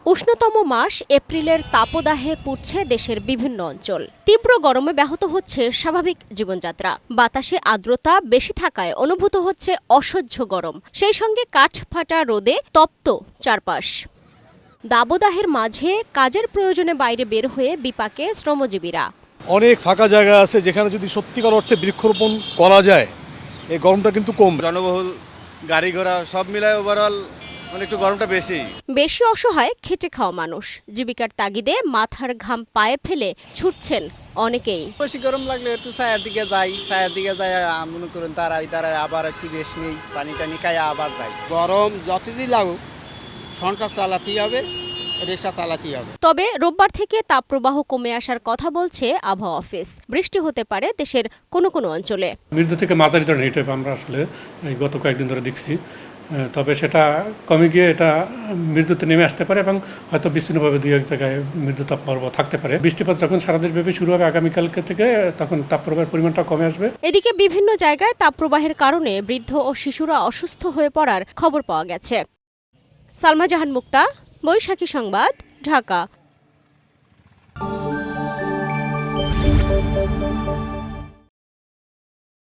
উষ্ণতম মাস এপ্রিলের তাপদাহে পুড়ছে দেশের বিভিন্ন অঞ্চল। তীব্র গরমে ব্যাহত হচ্ছে স্বাভাবিক জীবনযাত্রা। বাতাসে আর্দ্রতা বেশি থাকায় অনুভূত হচ্ছে অসহ্য গরম। সেই সঙ্গে কাঠ ফাটা রোদে তপ্ত চারপাশ। দাবদাহের মাঝে কাজের প্রয়োজনে বাইরে বের হয়ে বিপাকে শ্রমজীবীরা। অনেক ফাঁকা জায়গা আছে যেখানে যদি সত্যিকার অর্থে বৃক্ষরোপণ করা যায় এই গরমটা কিন্তু কম। জনবহুল গাড়ি ঘোড়া সব মিলায় ওভারঅল একটু গরমটা বেশি অসহায় খেটে খাওয়া মানুষ। জীবিকার তাগিদে মাথার ঘাম পায়ে ফেলে ছুটছেন অনেকেই। বেশি গরম লাগলে একটু ছায়ার দিকে যাই মনে করেন তারাই আবার একটু রেস্ট নেই, পানি টানি খাই আবার যাই। গরম যতদিন লাগুক সংসার চালাতেই হবে, রিক্সা চালাতেই হবে। তবে রোববার থেকে তাপপ্রবাহ কমে আসার কথা বলছে আবহাওয়া অফিস। বৃষ্টি হতে পারে দেশের কোনো কোনো অঞ্চলে। মৃদু থেকে মাঝারি ধরনের হিট ওয়েভ আমরা আসলে গত কয়েকদিন ধরে দেখছি। তবে সেটা কমে গিয়ে এটা মৃদুতে নেমে আসতে পারে এবং হয়তো বিচ্ছিন্নভাবে দুই এক জায়গায় মৃদু তাপপ্রবাহ থাকতে পারে। বৃষ্টিপাত যখন সারা দেশব্যাপী শুরু হবে আগামীকালকে থেকে, তখন তাপপ্রবাহের পরিমাণটা কমে আসবে। এদিকে বিভিন্ন জায়গায় তাপপ্রবাহের কারণে বৃদ্ধ ও শিশুরা অসুস্থ হয়ে পড়ার খবর পাওয়া গেছে। সালমা জাহান মুক্তা, বৈশাখী সংবাদ, ঢাকা।